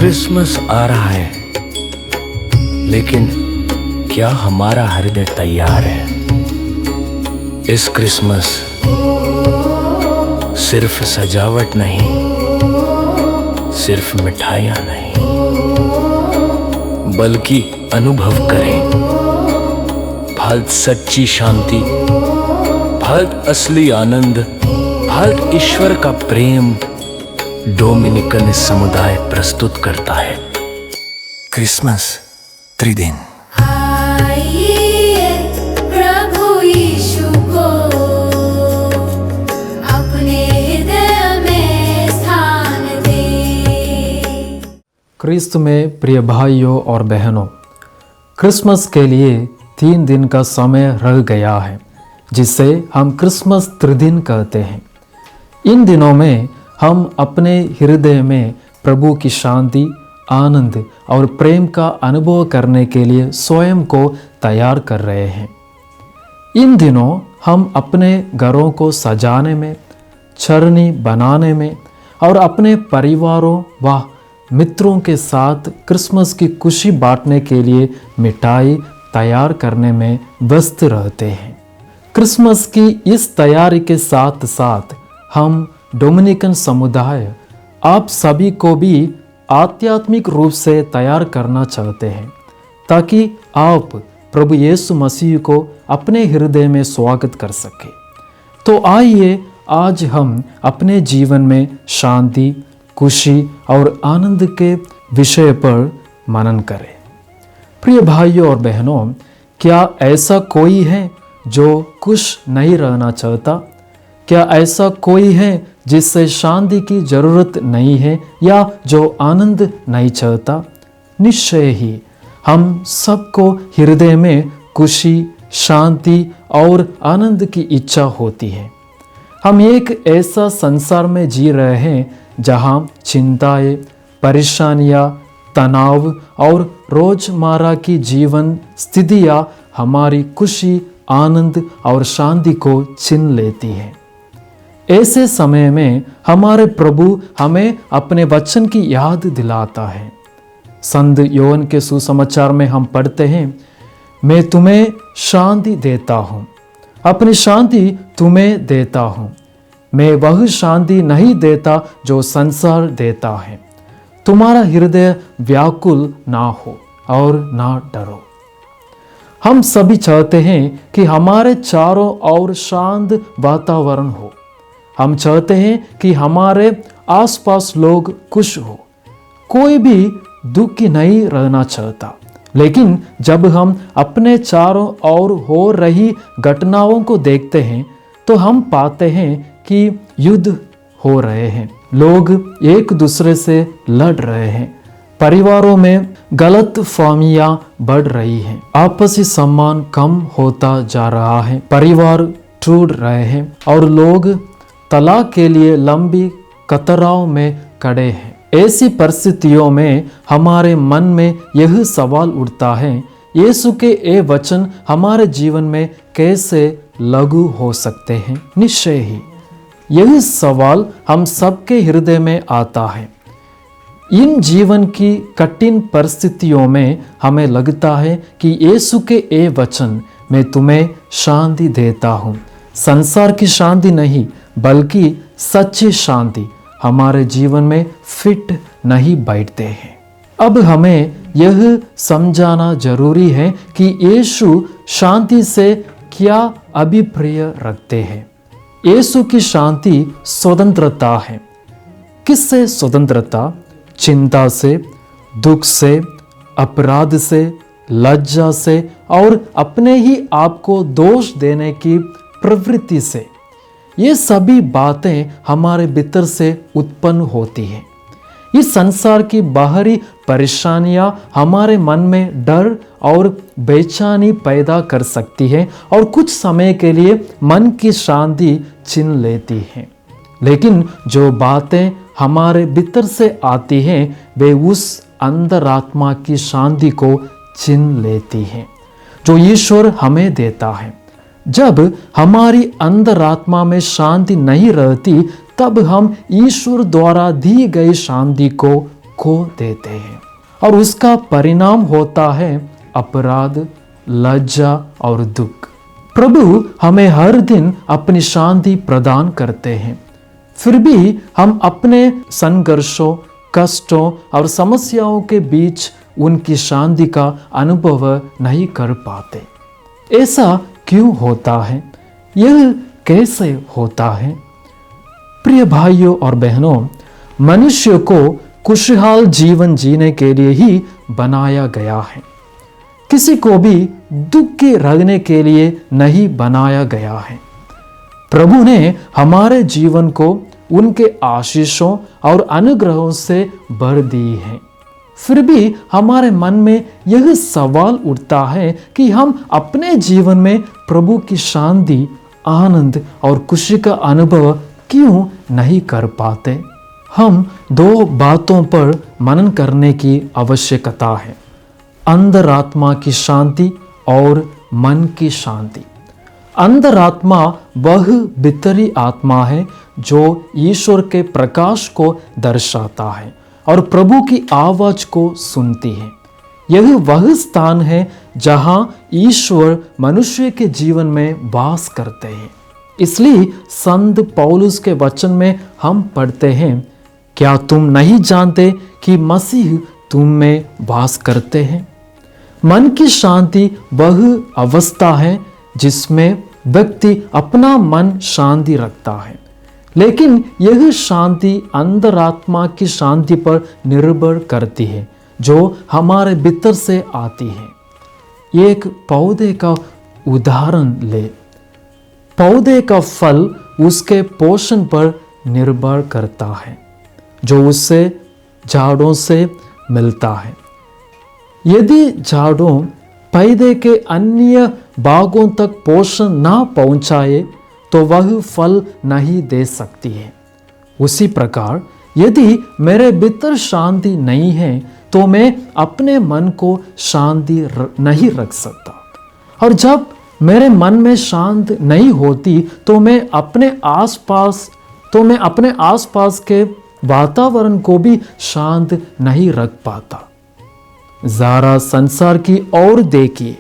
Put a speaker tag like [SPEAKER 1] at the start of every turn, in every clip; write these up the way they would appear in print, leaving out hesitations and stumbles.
[SPEAKER 1] Christmas आ रहा है, लेकिन क्या हमारा हृदय तैयार है? इस क्रिसमस सिर्फ सजावट नहीं, सिर्फ मिठाइयाँ नहीं, बल्कि अनुभव करें फल सच्ची शांति, फल असली आनंद, फल ईश्वर का प्रेम डोमिनिकन समुदाय प्रस्तुत करता है। क्रिसमस त्रिदिन।
[SPEAKER 2] आइए प्रभु यीशु को अपने हृदय में स्थान दें।
[SPEAKER 3] क्रिस्त में प्रिय भाइयों और बहनों, क्रिसमस के लिए 3 दिन का समय रह गया है, जिसे हम क्रिसमस त्रिदिन कहते हैं। इन दिनों में हम अपने हृदय में प्रभु की शांति, आनंद और प्रेम का अनुभव करने के लिए स्वयं को तैयार कर रहे हैं। इन दिनों हम अपने घरों को सजाने में, छरनी बनाने में और अपने परिवारों व मित्रों के साथ क्रिसमस की खुशी बांटने के लिए मिठाई तैयार करने में व्यस्त रहते हैं। क्रिसमस की इस तैयारी के साथ साथ हम डोमिनिकन समुदाय आप सभी को भी आध्यात्मिक रूप से तैयार करना चाहते हैं, ताकि आप प्रभु यीशु मसीह को अपने हृदय में स्वागत कर सके। तो आइए आज हम अपने जीवन में शांति, खुशी और आनंद के विषय पर मनन करें। प्रिय भाइयों और बहनों, क्या ऐसा कोई है जो खुश नहीं रहना चाहता? क्या ऐसा कोई है जिससे शांति की जरूरत नहीं है या जो आनंद नहीं चाहता? निश्चय ही हम सबको हृदय में खुशी, शांति और आनंद की इच्छा होती है। हम एक ऐसा संसार में जी रहे हैं जहाँ चिंताएं, परेशानियाँ, तनाव और रोजमर्रा की जीवन स्थितियाँ हमारी खुशी, आनंद और शांति को छीन लेती हैं। ऐसे समय में हमारे प्रभु हमें अपने वचन की याद दिलाता है। संत योहन के सुसमाचार में हम पढ़ते हैं, मैं तुम्हें शांति देता हूँ, अपनी शांति तुम्हें देता हूँ। मैं वह शांति नहीं देता जो संसार देता है। तुम्हारा हृदय व्याकुल ना हो और ना डरो। हम सभी चाहते हैं कि हमारे चारों ओर शांत वातावरण हो। हम चाहते हैं कि हमारे आसपास लोग खुश हो। कोई भी दुखी नहीं रहना चाहता। लेकिन जब हम अपने चारों ओर हो रही घटनाओं को देखते हैं तो हम पाते हैं कि युद्ध हो रहे हैं, लोग एक दूसरे से लड़ रहे हैं, परिवारों में गलत फहमियां बढ़ रही हैं, आपसी सम्मान कम होता जा रहा है, परिवार टूट रहे हैं और लोग तलाक के लिए लंबी कतारों में खड़े हैं। ऐसी परिस्थितियों में हमारे मन में यह सवाल उठता है, यीशु के ये वचन हमारे जीवन में कैसे लागू हो सकते हैं? निश्चय ही यही सवाल हम सबके हृदय में आता है। इन जीवन की कठिन परिस्थितियों में हमें लगता है कि यीशु के ये वचन, मैं तुम्हें शांति देता हूँ, संसार की शांति नहीं बल्कि सच्ची शांति हमारे जीवन में फिट नहीं बैठते हैं। अब हमें यह समझाना जरूरी है कि यीशु शांति से क्या अभिप्राय रखते हैं। यीशु की शांति स्वतंत्रता है। किससे स्वतंत्रता? चिंता से, दुख से, अपराध से, लज्जा से और अपने ही आप को दोष देने की प्रवृत्ति से। ये सभी बातें हमारे भीतर से उत्पन्न होती हैं। इस संसार की बाहरी परेशानियां हमारे मन में डर और बेचैनी पैदा कर सकती हैं और कुछ समय के लिए मन की शांति छीन लेती हैं। लेकिन जो बातें हमारे भीतर से आती हैं वे उस अंतरात्मा की शांति को छीन लेती हैं जो ईश्वर हमें देता है। जब हमारी अंतरात्मा में शांति नहीं रहती तब हम ईश्वर द्वारा दी गई शांति को खो देते हैं और उसका परिणाम होता है अपराध, लज्जा और दुख। प्रभु हमें हर दिन अपनी शांति प्रदान करते हैं, फिर भी हम अपने संघर्षों, कष्टों और समस्याओं के बीच उनकी शांति का अनुभव नहीं कर पाते। ऐसा क्यों होता है? यह कैसे होता है? प्रिय भाइयों और बहनों, मनुष्य को खुशहाल जीवन जीने के लिए ही बनाया गया है, किसी को भी दुखी रहने के लिए नहीं बनाया गया है। प्रभु ने हमारे जीवन को उनके आशीषों और अनुग्रहों से भर दी है। फिर भी हमारे मन में यह सवाल उठता है कि हम अपने जीवन में प्रभु की शांति, आनंद और खुशी का अनुभव क्यों नहीं कर पाते? हम दो बातों पर मनन करने की आवश्यकता है, अंतरात्मा की शांति और मन की शांति। अंतरात्मा वह भीतरी आत्मा है जो ईश्वर के प्रकाश को दर्शाता है और प्रभु की आवाज को सुनती है। यह वह स्थान है जहां ईश्वर मनुष्य के जीवन में वास करते हैं। इसलिए संत पौलुस के वचन में हम पढ़ते हैं, क्या तुम नहीं जानते कि मसीह तुम में वास करते हैं? मन की शांति वह अवस्था है जिसमें व्यक्ति अपना मन शांति रखता है, लेकिन यह शांति अंतरात्मा की शांति पर निर्भर करती है जो हमारे भीतर से आती है। एक पौधे का उदाहरण ले। पौधे का फल उसके पोषण पर निर्भर करता है जो उससे झाड़ों से मिलता है। यदि झाड़ों पौधे के अन्य भागों तक पोषण ना पहुंचाए तो वह फल नहीं दे सकती है। उसी प्रकार यदि मेरे भीतर शांति नहीं है तो मैं अपने मन को शांति नहीं रख सकता, और जब मेरे मन में शांत नहीं होती तो मैं अपने आसपास के वातावरण को भी शांत नहीं रख पाता। जरा संसार की ओर देखिए,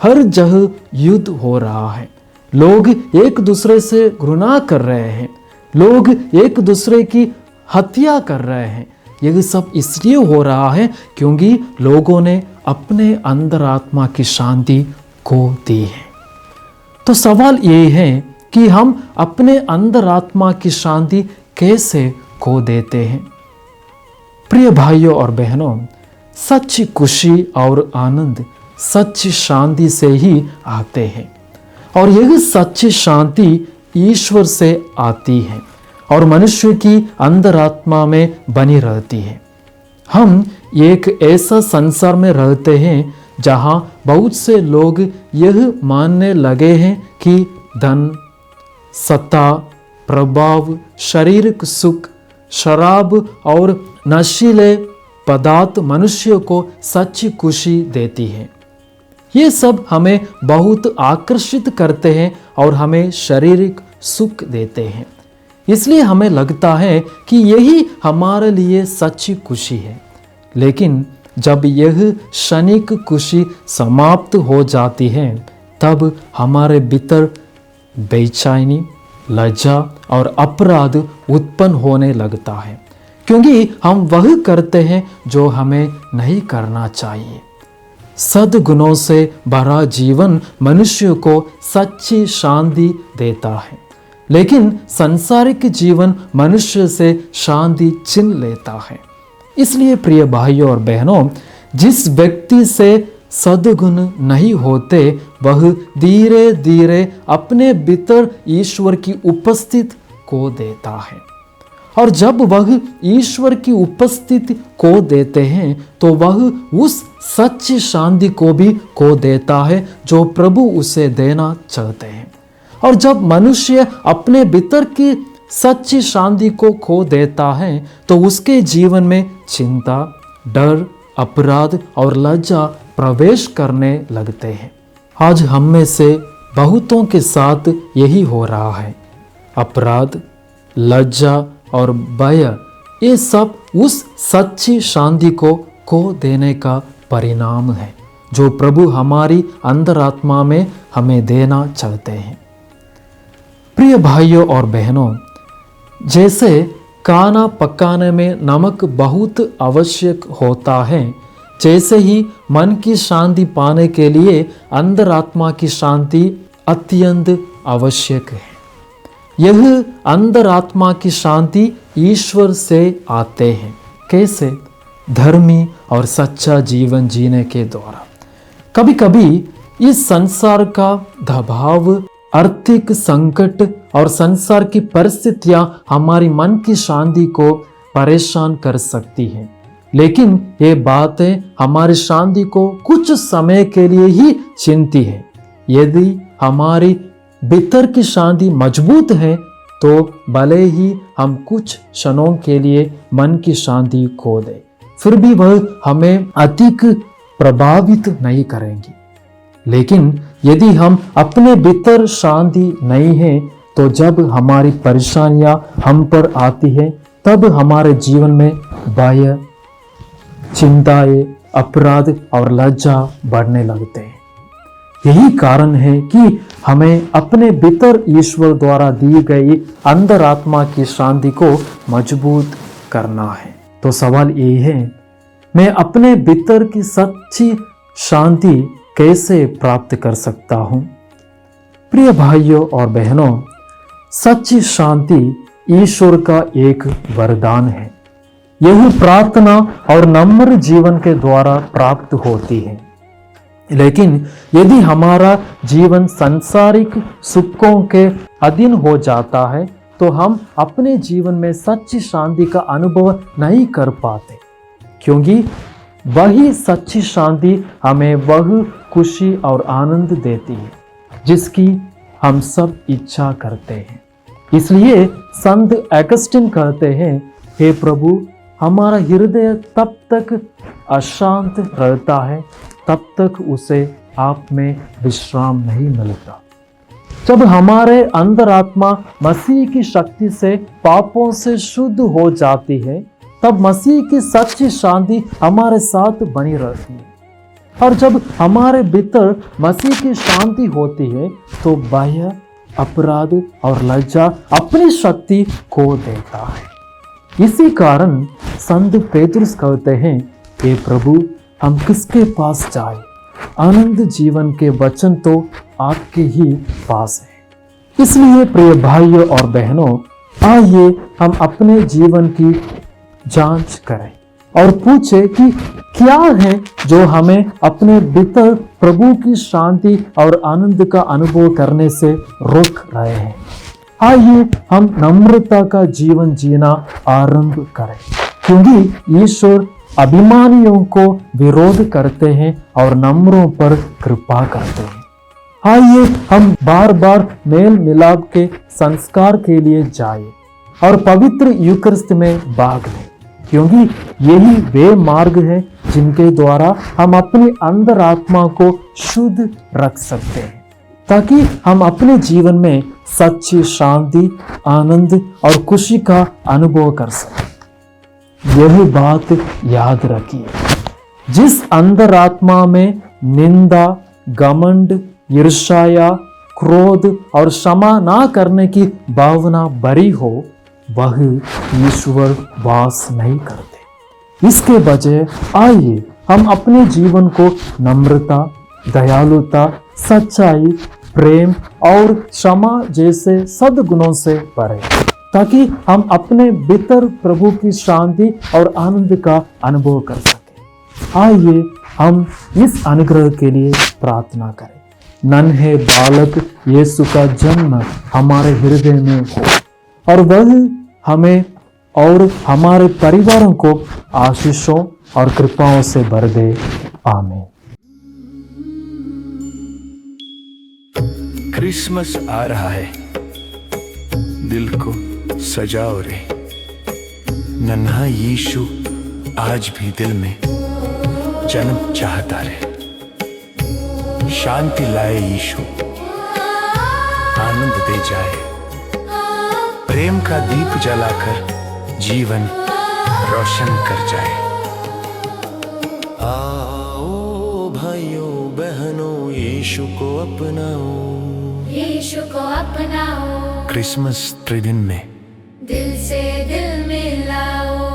[SPEAKER 3] हर जगह युद्ध हो रहा है, लोग एक दूसरे से घृणा कर रहे हैं, लोग एक दूसरे की हत्या कर रहे हैं। यह सब इसलिए हो रहा है क्योंकि लोगों ने अपने अंतरात्मा की शांति खो दी है। तो सवाल ये है कि हम अपने अंतरात्मा की शांति कैसे खो देते हैं? प्रिय भाइयों और बहनों, सच्ची खुशी और आनंद सच्ची शांति से ही आते हैं, और यह सच्ची शांति ईश्वर से आती है और मनुष्य की अंतरात्मा में बनी रहती है। हम एक ऐसा संसार में रहते हैं जहां बहुत से लोग यह मानने लगे हैं कि धन, सत्ता, प्रभाव, शारीरिक सुख, शराब और नशीले पदार्थ मनुष्य को सच्ची खुशी देती है। ये सब हमें बहुत आकर्षित करते हैं और हमें शारीरिक सुख देते हैं। इसलिए हमें लगता है कि यही हमारे लिए सच्ची खुशी है। लेकिन जब यह क्षणिक खुशी समाप्त हो जाती है तब हमारे भीतर बेचैनी, लज्जा और अपराध उत्पन्न होने लगता है, क्योंकि हम वह करते हैं जो हमें नहीं करना चाहिए। सद्गुणों से भरा जीवन मनुष्य को सच्ची शांति देता है, लेकिन सांसारिक जीवन मनुष्य से शांति छीन लेता है। इसलिए प्रिय भाइयों और बहनों, जिस व्यक्ति से सद्गुण नहीं होते वह धीरे धीरे अपने भीतर ईश्वर की उपस्थिति खो देता है, और जब वह ईश्वर की उपस्थिति खो देते हैं तो वह उस सच्ची शांति को भी खो देता है जो प्रभु उसे देना चाहते हैं। और जब मनुष्य अपने भीतर की सच्ची शांति को खो देता है तो उसके जीवन में चिंता, डर, अपराध और लज्जा प्रवेश करने लगते हैं। आज हम में से बहुतों के साथ यही हो रहा है। अपराध, लज्जा और भय ये सब उस सच्ची शांति को खो देने का परिणाम है जो प्रभु हमारी अंतरात्मा में हमें देना चाहते हैं। प्रिय भाइयों और बहनों, जैसे खाना पकाने में नमक बहुत आवश्यक होता है, जैसे ही मन की शांति पाने के लिए अंतरात्मा की शांति अत्यंत आवश्यक है। यह अंतरात्मा की शांति ईश्वर से आते हैं। कैसे? धर्मी और सच्चा जीवन जीने के द्वारा। कभी कभी इस संसार का दबाव, आर्थिक संकट और संसार की परिस्थितियां हमारी मन की शांति को परेशान कर सकती हैं, लेकिन ये बातें हमारी शांति को कुछ समय के लिए ही छीनती है। यदि हमारी भीतर की शांति मजबूत है तो भले ही हम कुछ क्षणों के लिए मन की शांति खो दें, फिर भी वह हमें अधिक प्रभावित नहीं करेंगी। लेकिन यदि हम अपने भीतर शांति नहीं है तो जब हमारी परेशानियां हम पर आती है तब हमारे जीवन में भय, चिंताएं, अपराध और लज्जा बढ़ने लगते हैं। यही कारण है कि हमें अपने भीतर ईश्वर द्वारा दी गई अंतरात्मा की शांति को मजबूत करना है। तो सवाल यही है, मैं अपने भीतर की सच्ची शांति कैसे प्राप्त कर सकता हूँ? प्रिय भाइयों और बहनों, सच्ची शांति ईश्वर का एक वरदान है। यह प्रार्थना और नम्र जीवन के द्वारा प्राप्त होती है। लेकिन यदि हमारा जीवन सांसारिक सुखों के अधीन हो जाता है तो हम अपने जीवन में सच्ची शांति का अनुभव नहीं कर पाते, क्योंकि वही सच्ची शांति हमें वह खुशी और आनंद देती है जिसकी हम सब इच्छा करते हैं। इसलिए संत अगस्टिन कहते हैं, हे प्रभु, हमारा हृदय तब तक अशांत रहता है तब तक उसे आप में विश्राम नहीं मिलता। जब हमारे अंतरात्मा मसीह की शक्ति से पापों से शुद्ध हो जाती है तब मसीह की सच्ची शांति हमारे साथ बनी रहती है। और जब हमारे भीतर मसीह की शांति होती है तो भय, अपराध और लज्जा अपनी शक्ति खो देता है। इसी कारण संत पेतरुस कहते हैं, हे प्रभु, हम किसके पास जाए? आनंद जीवन के वचन तो आपके ही पास है। इसलिए प्रिय भाइयों और बहनों, आइए हम अपने जीवन की जांच करें और पूछे कि क्या है जो हमें अपने भीतर प्रभु की शांति और आनंद का अनुभव करने से रोक रहे हैं। आइए हम नम्रता का जीवन जीना आरंभ करें, क्योंकि ईश्वर अभिमानियों को विरोध करते हैं और नम्रों पर कृपा करते हैं। आइए हम बार बार मेल मिलाप के संस्कार के लिए जाएं और पवित्र यूकरिस्ट में भाग लें, क्योंकि यही वे मार्ग है जिनके द्वारा हम अपनी अंतरात्मा को शुद्ध रख सकते हैं, ताकि हम अपने जीवन में सच्ची शांति, आनंद और खुशी का अनुभव कर सकें। यही बात याद रखिए, जिस अंतरात्मा में निंदा, घमंड, ईर्ष्या, क्रोध और क्षमा ना करने की भावना भरी हो, वह ईश्वर वास नहीं करते। इसके बजाय आइए हम अपने जीवन को नम्रता, दयालुता, सच्चाई, प्रेम और क्षमा जैसे सद्गुणों से भरें, ताकि हम अपने भीतर प्रभु की शांति और आनंद का अनुभव कर सकें। आइए हम इस अनुग्रह के लिए प्रार्थना करें। नन्हे बालक यीशु का जन्म हमारे हृदय में हो और वह हमें और हमारे परिवारों को आशीषों और कृपाओं से भर दे। आमीन।
[SPEAKER 1] क्रिसमस आ रहा है, दिल को सजाओ रे। नन्हा यीशु आज भी दिल में जन्म चाहता रे। शांति लाए यीशु, आनंद दे जाए। प्रेम का दीप जलाकर जीवन रोशन कर जाए।
[SPEAKER 4] आओ भाइयों बहनों यीशु को अपनाओ,
[SPEAKER 2] यीशु को अपनाओ,
[SPEAKER 1] क्रिसमस त्रिदिन में
[SPEAKER 2] दिल से दिल मिलाओ।